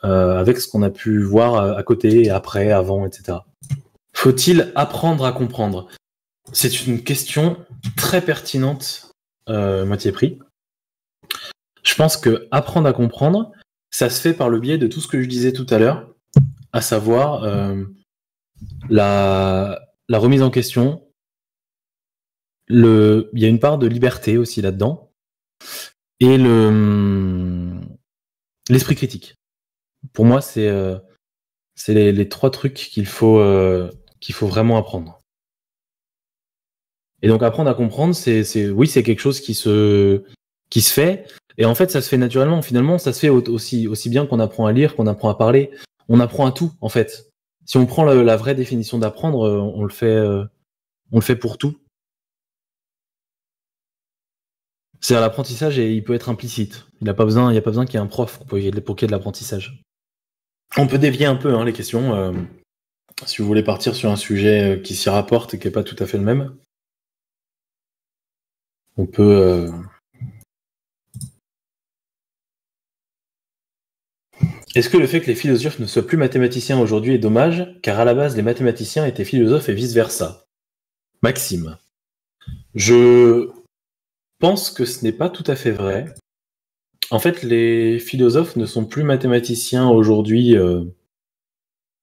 avec ce qu'on a pu voir à côté, après, avant, etc. Faut-il apprendre à comprendre? C'est une question très pertinente, moitié prix. Je pense que apprendre à comprendre, ça se fait par le biais de tout ce que je disais tout à l'heure, à savoir la remise en question. Il y a une part de liberté aussi là-dedans, et l'esprit critique. Pour moi, c'est les trois trucs qu'il faut vraiment apprendre. Et donc apprendre à comprendre, c'est quelque chose qui se fait. Et en fait, ça se fait naturellement. Finalement, ça se fait aussi bien qu'on apprend à lire, qu'on apprend à parler. On apprend à tout, en fait. Si on prend la vraie définition d'apprendre, on le fait pour tout. C'est-à-dire l'apprentissage, il peut être implicite. Il n'y a pas besoin qu'il y ait un prof pour qu'il y ait de l'apprentissage. On peut dévier un peu les questions. Si vous voulez partir sur un sujet qui s'y rapporte et qui n'est pas tout à fait le même, on peut... Est-ce que le fait que les philosophes ne soient plus mathématiciens aujourd'hui est dommage, car à la base les mathématiciens étaient philosophes et vice-versa? Maxime. Je pense que ce n'est pas tout à fait vrai. En fait, les philosophes ne sont plus mathématiciens aujourd'hui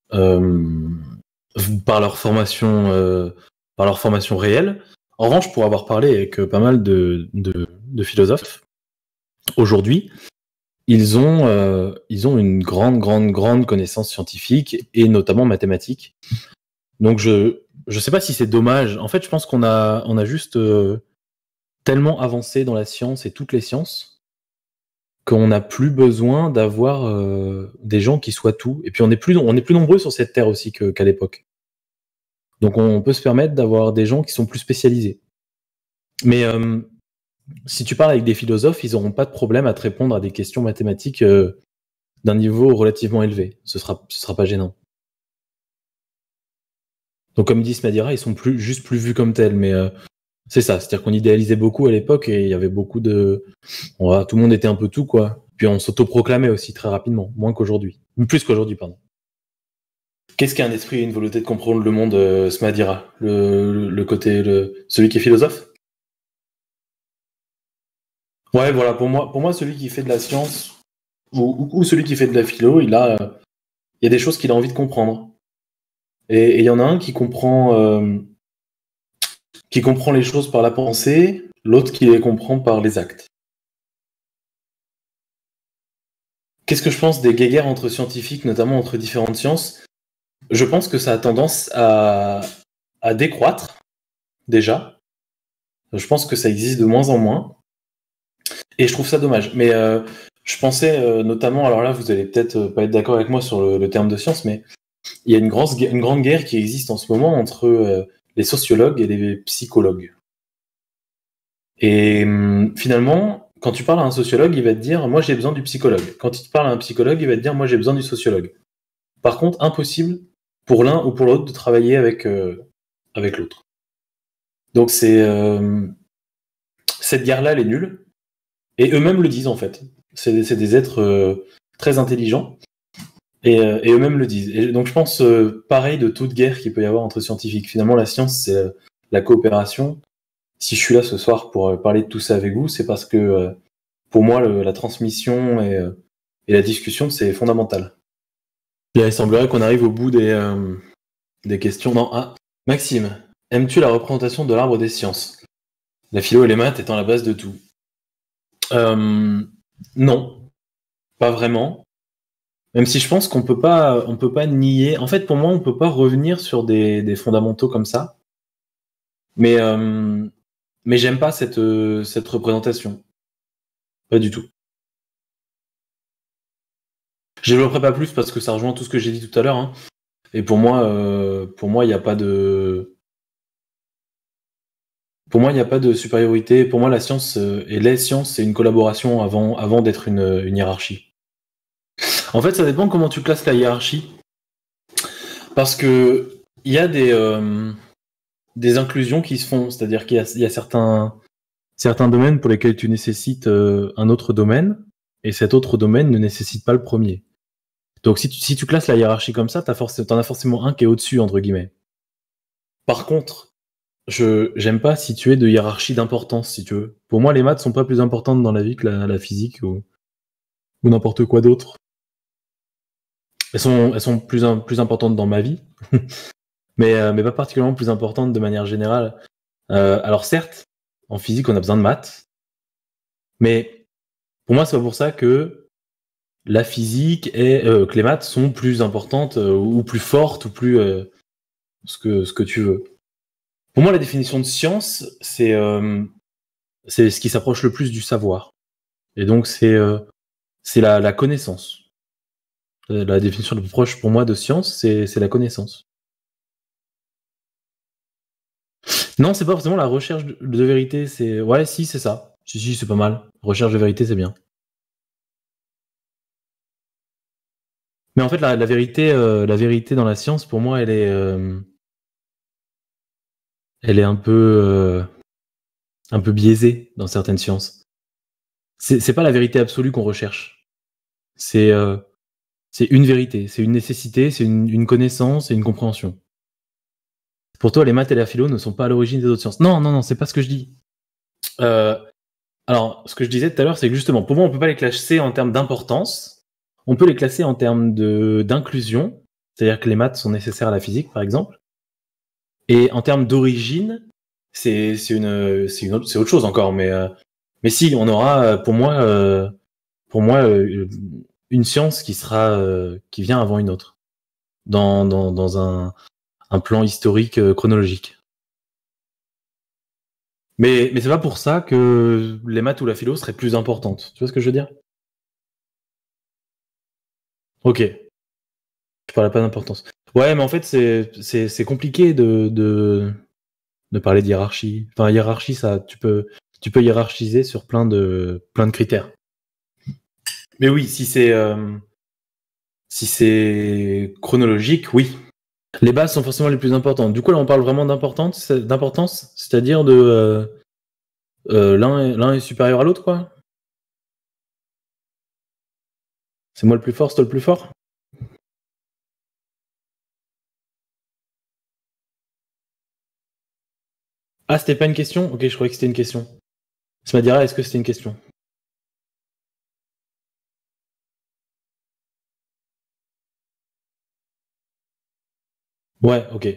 par leur formation réelle. En revanche, pour avoir parlé avec pas mal de philosophes, aujourd'hui, ils ont une grande connaissance scientifique et notamment mathématique. Donc je sais pas si c'est dommage. En fait, je pense qu'on a juste tellement avancé dans la science et toutes les sciences qu'on n'a plus besoin d'avoir des gens qui soient tout. Et puis on est plus nombreux sur cette terre aussi qu'à l'époque. Donc on peut se permettre d'avoir des gens qui sont plus spécialisés. Mais si tu parles avec des philosophes, ils n'auront pas de problème à te répondre à des questions mathématiques d'un niveau relativement élevé. Ce sera pas gênant. Donc comme dit Smadira, ils sont plus vus comme tels, mais c'est ça, c'est-à-dire qu'on idéalisait beaucoup à l'époque et il y avait beaucoup de... tout le monde était un peu tout, quoi. Puis on s'autoproclamait aussi très rapidement, plus qu'aujourd'hui, pardon. Qu'est-ce qu'un esprit et une volonté de comprendre le monde, Smadira? Le côté, celui qui est philosophe? Ouais, voilà, pour moi, celui qui fait de la science, ou celui qui fait de la philo, il y a des choses qu'il a envie de comprendre. Et il y en a un qui comprend les choses par la pensée, l'autre qui les comprend par les actes. Qu'est-ce que je pense des guéguerres entre scientifiques, notamment entre différentes sciences? Je pense que ça a tendance à décroître, déjà. Je pense que ça existe de moins en moins. Et je trouve ça dommage. Mais je pensais notamment, alors là, vous allez peut-être pas être d'accord avec moi sur le terme de science, mais il y a une grande guerre qui existe en ce moment entre les sociologues et les psychologues. Et finalement, quand tu parles à un sociologue, il va te dire, moi j'ai besoin du psychologue. Quand tu parles à un psychologue, il va te dire, moi j'ai besoin du sociologue. Par contre, impossible pour l'un ou pour l'autre de travailler avec l'autre. Donc cette guerre-là, elle est nulle. Et eux-mêmes le disent en fait. C'est des êtres très intelligents. Et eux-mêmes le disent. Et donc je pense pareil de toute guerre qu'il peut y avoir entre scientifiques. Finalement, la science, c'est la coopération. Si je suis là ce soir pour parler de tout ça avec vous, c'est parce que pour moi, la transmission et la discussion, c'est fondamental. Bien, il semblerait qu'on arrive au bout des questions. Non, Maxime, aimes-tu la représentation de l'arbre des sciences? La philo et les maths étant la base de tout. Non, pas vraiment. Même si je pense qu'on peut pas nier. En fait, pour moi, on peut pas revenir sur des fondamentaux comme ça. Mais j'aime pas cette représentation. Pas du tout. Je développerai pas plus parce que ça rejoint tout ce que j'ai dit tout à l'heure. Hein. Et pour moi, il n'y a pas de. Pour moi, il n'y a pas de supériorité. Pour moi, la science et les sciences, c'est une collaboration avant d'être une hiérarchie. En fait, ça dépend comment tu classes la hiérarchie. Parce que il y a des inclusions qui se font. C'est-à-dire qu'il y a certains domaines pour lesquels tu nécessites un autre domaine, et cet autre domaine ne nécessite pas le premier. Donc si tu classes la hiérarchie comme ça, t'en as forcément un qui est au-dessus, entre guillemets. Par contre, j'aime pas situer de hiérarchie d'importance, si tu veux. Pour moi, les maths sont pas plus importantes dans la vie que la physique ou n'importe quoi d'autre. Elles sont plus importantes dans ma vie, mais pas particulièrement plus importantes de manière générale. Alors certes, en physique, on a besoin de maths, mais pour moi, c'est pas pour ça que la physique et que les maths sont plus importantes ou plus fortes ou plus ce que tu veux. Pour moi, la définition de science, c'est ce qui s'approche le plus du savoir. Et donc, c'est la connaissance. La définition la plus proche pour moi de science, c'est la connaissance. Non, c'est pas forcément la recherche de vérité. Ouais, si, c'est ça. Si, c'est pas mal. Recherche de vérité, c'est bien. Mais en fait, la vérité dans la science, pour moi, elle est un peu biaisée dans certaines sciences. C'est pas la vérité absolue qu'on recherche. C'est une vérité, c'est une nécessité, c'est une connaissance et une compréhension. Pour toi, les maths et la philo ne sont pas à l'origine des autres sciences. Non, non, non, c'est pas ce que je dis. Alors, ce que je disais tout à l'heure, c'est que justement, pour moi, on peut pas les classer en termes d'importance. On peut les classer en termes d'inclusion, c'est-à-dire que les maths sont nécessaires à la physique, par exemple. Et en termes d'origine, c'est autre chose encore. Mais si, on aura, pour moi, une science qui vient avant une autre, dans un plan historique chronologique. Mais c'est pas pour ça que les maths ou la philo seraient plus importantes. Tu vois ce que je veux dire? Ok, je parlais pas d'importance. Ouais, mais en fait, c'est compliqué de parler de hiérarchie. Enfin, hiérarchie, ça, tu peux hiérarchiser sur plein de critères. Mais oui, si c'est chronologique, oui. Les bases sont forcément les plus importantes. Du coup, là, on parle vraiment d'importance, c'est-à-dire de l'un est supérieur à l'autre, quoi. C'est moi le plus fort, c'est toi le plus fort. Ah, c'était pas une question? Ok, je croyais que c'était une question. Smadira, est-ce que c'était une question? Ouais, ok.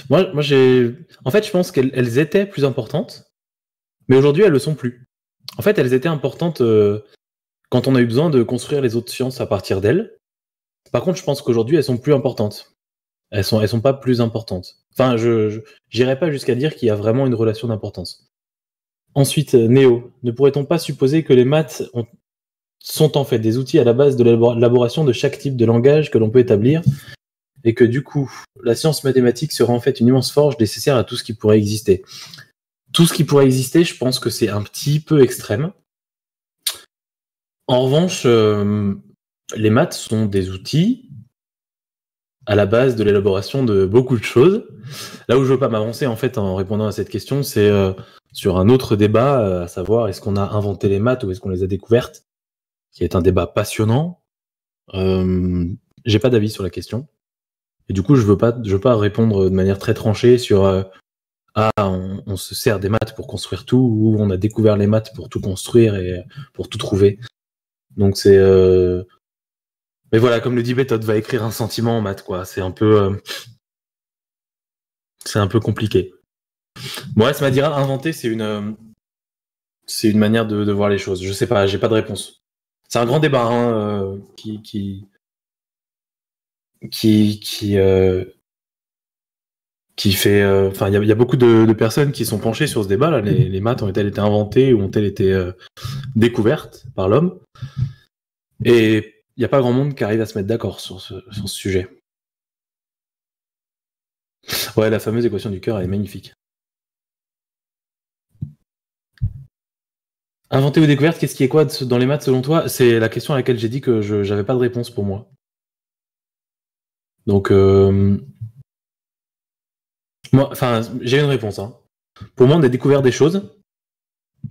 Moi j'ai. En fait, je pense qu'elles étaient plus importantes, mais aujourd'hui, elles le sont plus. En fait, elles étaient importantes quand on a eu besoin de construire les autres sciences à partir d'elles. Par contre, je pense qu'aujourd'hui, elles sont plus importantes. Elles sont pas plus importantes. Enfin, j'irai pas jusqu'à dire qu'il y a vraiment une relation d'importance. Ensuite, Néo, ne pourrait-on pas supposer que les maths sont en fait des outils à la base de l'élaboration de chaque type de langage que l'on peut établir, et que du coup, la science mathématique sera en fait une immense forge nécessaire à tout ce qui pourrait exister. Tout ce qui pourrait exister, je pense que c'est un petit peu extrême. En revanche, les maths sont des outils à la base de l'élaboration de beaucoup de choses. Là où je veux pas m'avancer en fait en répondant à cette question, c'est sur un autre débat, à savoir est-ce qu'on a inventé les maths ou est-ce qu'on les a découvertes, qui est un débat passionnant. J'ai pas d'avis sur la question. Et du coup, je veux pas répondre de manière très tranchée sur on se sert des maths pour construire tout, ou on a découvert les maths pour tout construire et pour tout trouver. Donc c'est mais voilà, comme le dit Béthode, va écrire un sentiment en maths, quoi. C'est un peu compliqué. Bon, ouais, ça m'a dit inventer, c'est une manière de voir les choses. Je sais pas, j'ai pas de réponse. C'est un grand débat hein, qui fait. Enfin, il y a beaucoup de personnes qui sont penchées sur ce débat. Là, les maths ont-elles été inventées ou ont-elles été découvertes par l'homme? Et il n'y a pas grand monde qui arrive à se mettre d'accord sur ce sujet. Ouais, la fameuse équation du cœur, elle est magnifique. Inventer ou découverte, qu'est-ce qui est quoi dans les maths selon toi? C'est la question à laquelle j'ai dit que je n'avais pas de réponse pour moi. Donc, moi, enfin, j'ai une réponse. Hein. Pour moi, on a découvert des choses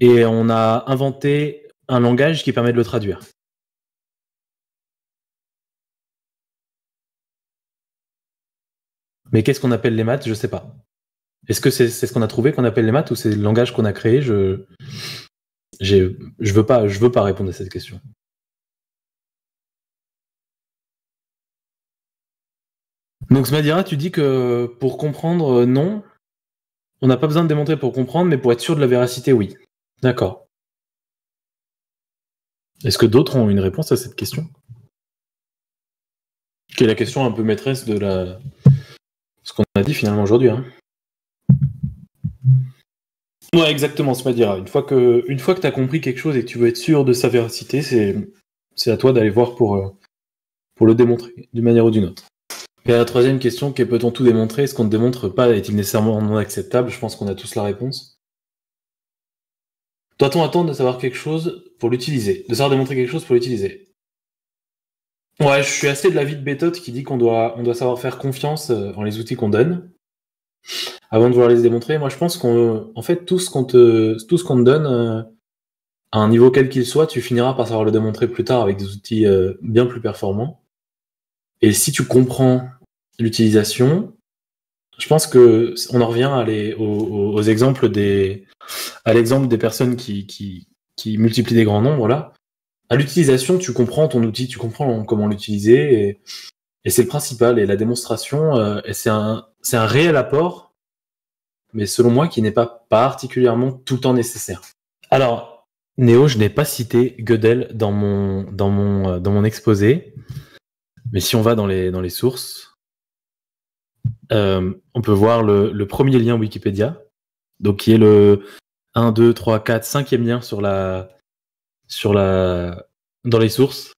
et on a inventé un langage qui permet de le traduire. Mais qu'est-ce qu'on appelle les maths? Je sais pas. Est-ce que c'est ce qu'on a trouvé qu'on appelle les maths ou c'est le langage qu'on a créé? Je veux pas répondre à cette question. Donc Smadira, tu dis que pour comprendre, non, on n'a pas besoin de démontrer pour comprendre, mais pour être sûr de la véracité, oui. D'accord. Est-ce que d'autres ont une réponse à cette question? Qui est la question un peu maîtresse de ce qu'on a dit finalement aujourd'hui. Hein. Ouais, exactement, Smadira. Une fois que tu as compris quelque chose et que tu veux être sûr de sa véracité, c'est à toi d'aller voir pour le démontrer, d'une manière ou d'une autre. Et la troisième question, qui est peut-on tout démontrer? Ce qu'on ne démontre pas est-il nécessairement non acceptable? Je pense qu'on a tous la réponse. Doit-on attendre de savoir quelque chose pour l'utiliser? De savoir démontrer quelque chose pour l'utiliser? Ouais, je suis assez de l'avis de Béthode qui dit qu'on doit savoir faire confiance en les outils qu'on donne avant de vouloir les démontrer. Moi, je pense qu'en fait, tout ce qu'on te donne à un niveau quel qu'il soit, tu finiras par savoir le démontrer plus tard avec des outils bien plus performants. Et si tu comprends l'utilisation, je pense que on en revient aux exemples à l'exemple des personnes qui multiplient des grands nombres là. À l'utilisation, tu comprends ton outil, tu comprends comment l'utiliser, et c'est le principal. Et la démonstration, c'est un réel apport, mais selon moi, qui n'est pas particulièrement tout le temps nécessaire. Alors, Néo, je n'ai pas cité Gödel dans mon exposé, mais si on va dans les sources, on peut voir le premier lien Wikipédia, donc qui est le 1, 2, 3, 4, 5e lien dans les sources,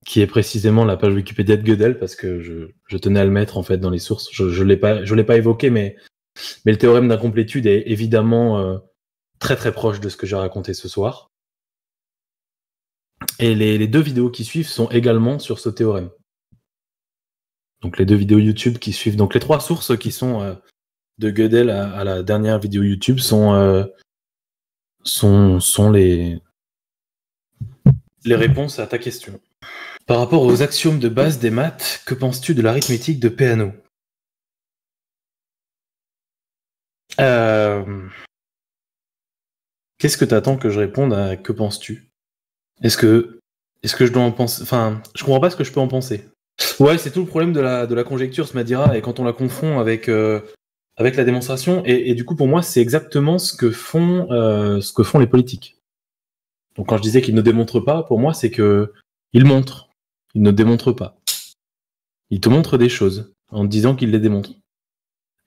qui est précisément la page Wikipédia de Gödel, parce que je tenais à le mettre en fait dans les sources. Je l'ai pas évoqué, mais le théorème d'incomplétude est évidemment très très proche de ce que j'ai raconté ce soir. Et les deux vidéos qui suivent sont également sur ce théorème. Donc les deux vidéos YouTube qui suivent, donc les trois sources qui sont de Gödel à la dernière vidéo YouTube sont les réponses à ta question. Par rapport aux axiomes de base des maths, que penses-tu de l'arithmétique de Peano? Qu'est-ce que t'attends que je réponde à que penses-tu? Est-ce que je dois en penser? Enfin, je comprends pas ce que je peux en penser. Ouais, c'est tout le problème de la conjecture, se dira, et quand on la confond avec la démonstration, et du coup pour moi c'est exactement ce que font les politiques. Donc quand je disais qu'ils ne démontrent pas, pour moi c'est que ils montrent, ils ne démontrent pas. Ils te montrent des choses en te disant qu'ils les démontrent.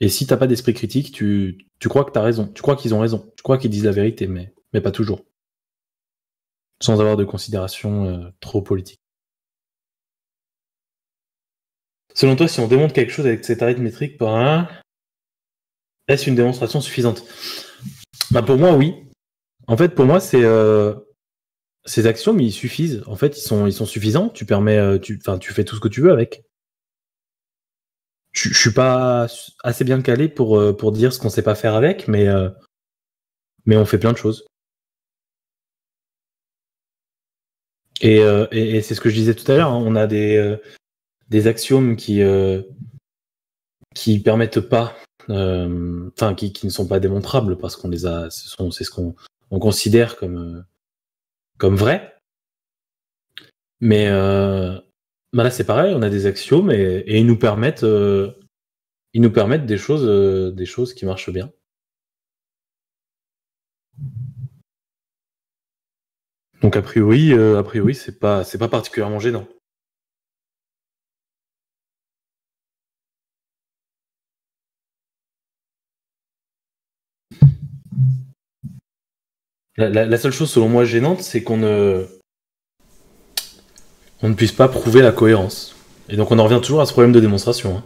Et si t'as pas d'esprit critique, tu crois que t'as raison, tu crois qu'ils ont raison, tu crois qu'ils disent la vérité, mais pas toujours. Sans avoir de considération trop politique. Selon toi, si on démontre quelque chose avec cette arithmétique par un, est-ce une démonstration suffisante? Bah pour moi, oui. En fait, pour moi, c'est ces axiomes, ils suffisent. En fait, ils sont suffisants. Tu permets, tu fais tout ce que tu veux avec. Je suis pas assez bien calé pour dire ce qu'on sait pas faire avec, mais on fait plein de choses. Et c'est ce que je disais tout à l'heure. Hein, on a des axiomes qui permettent pas, enfin qui ne sont pas démontrables parce qu'on les a, c'est ce qu'on considère comme vrai. Mais bah là c'est pareil, on a des axiomes et ils nous permettent des choses qui marchent bien. Donc a priori c'est pas particulièrement gênant. La seule chose selon moi gênante, c'est qu'on ne puisse pas prouver la cohérence. Et donc on en revient toujours à ce problème de démonstration. Hein.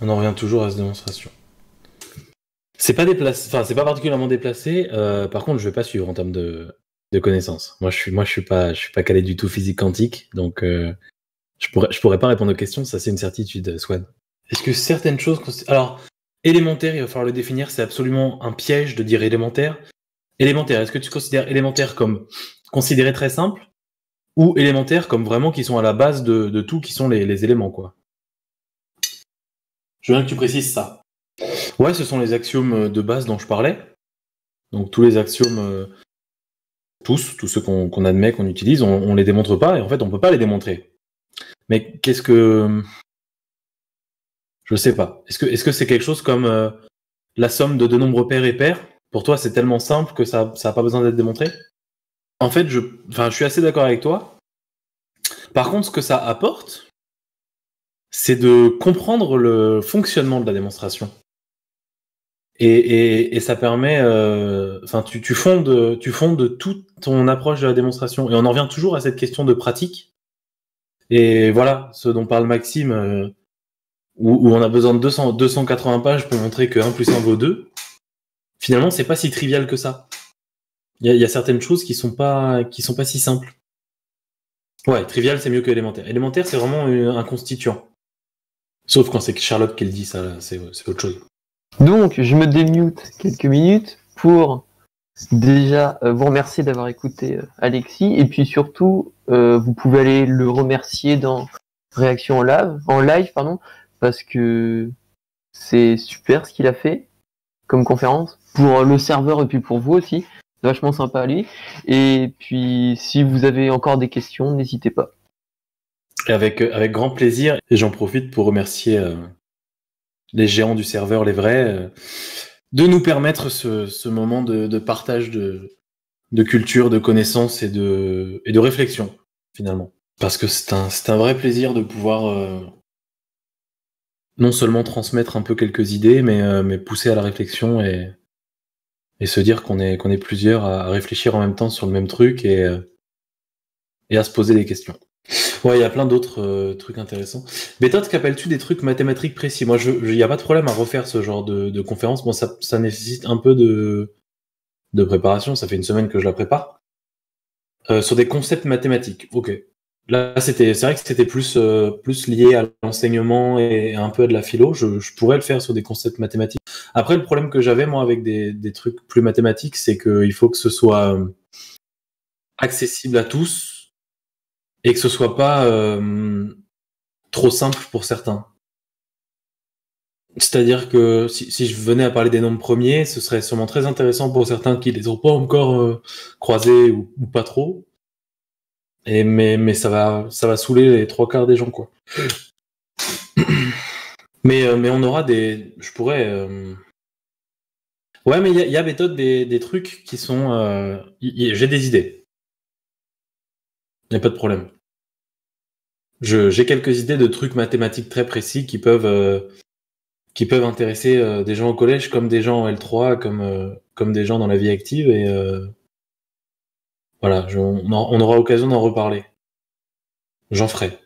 On en revient toujours à cette démonstration. C'est pas déplacé, enfin c'est pas particulièrement déplacé. Par contre, je vais pas suivre en termes de connaissances. Moi, je suis pas calé du tout physique quantique, donc je pourrais pas répondre aux questions. Ça, c'est une certitude, Swan. Est-ce que certaines choses, alors élémentaire, il va falloir le définir. C'est absolument un piège de dire élémentaire. Élémentaire. Est-ce que tu considères élémentaire comme considéré très simple ou élémentaire comme vraiment qui sont à la base de tout, qui sont les éléments, quoi? Je veux bien que tu précises ça. Ouais, ce sont les axiomes de base dont je parlais. Donc tous les axiomes, tous ceux qu'on admet, qu'on utilise, on les démontre pas, et en fait on peut pas les démontrer. Mais qu'est-ce que... Je sais pas. Est-ce que c'est quelque chose comme la somme de deux nombres pairs et pairs? Pour toi, c'est tellement simple que ça a pas besoin d'être démontré? En fait, je suis assez d'accord avec toi. Par contre, ce que ça apporte, c'est de comprendre le fonctionnement de la démonstration. Et ça permet, tu fondes toute ton approche de la démonstration. Et on en revient toujours à cette question de pratique. Et voilà, ce dont parle Maxime, où on a besoin de 280 pages pour montrer que 1 plus 1 vaut 2. Finalement, c'est pas si trivial que ça. Il y a certaines choses qui sont pas si simples. Ouais, trivial, c'est mieux que élémentaire. Élémentaire, c'est vraiment un constituant. Sauf quand c'est Charlotte qui le dit, ça, là, c'est autre chose. Donc, je me démute quelques minutes pour déjà vous remercier d'avoir écouté Alexis, et puis surtout, vous pouvez aller le remercier dans Réaction en live, parce que c'est super ce qu'il a fait comme conférence, pour le serveur et puis pour vous aussi. C'est vachement sympa à lui. Et puis, si vous avez encore des questions, n'hésitez pas. Avec grand plaisir. Et j'en profite pour remercier les géants du serveur, les vrais, de nous permettre ce moment de partage de culture, de connaissances et de réflexion, finalement. Parce que c'est un vrai plaisir de pouvoir non seulement transmettre un peu quelques idées, mais pousser à la réflexion et se dire qu'on est plusieurs à réfléchir en même temps sur le même truc et à se poser des questions. Ouais, il y a plein d'autres trucs intéressants. Mais toi, qu'appelles-tu des trucs mathématiques précis? Moi, il n'y a pas de problème à refaire ce genre de conférence. Bon, ça nécessite un peu de préparation. Ça fait une semaine que je la prépare. Sur des concepts mathématiques. Ok. Là, c'est vrai que c'était plus lié à l'enseignement et un peu à de la philo. Je pourrais le faire sur des concepts mathématiques. Après, le problème que j'avais, moi, avec des trucs plus mathématiques, c'est qu'il faut que ce soit accessible à tous et que ce soit pas trop simple pour certains. C'est-à-dire que si je venais à parler des nombres premiers, ce serait sûrement très intéressant pour certains qui les ont pas encore croisés ou pas trop. Mais ça va saouler les 3/4 des gens, quoi. Mais on aura des... Je pourrais... Ouais, mais il y a méthode des trucs qui sont... J'ai des idées. Il n'y a pas de problème. J'ai quelques idées de trucs mathématiques très précis qui peuvent intéresser des gens au collège comme des gens en L3, comme des gens dans la vie active. Et voilà, on aura occasion d'en reparler. J'en ferai.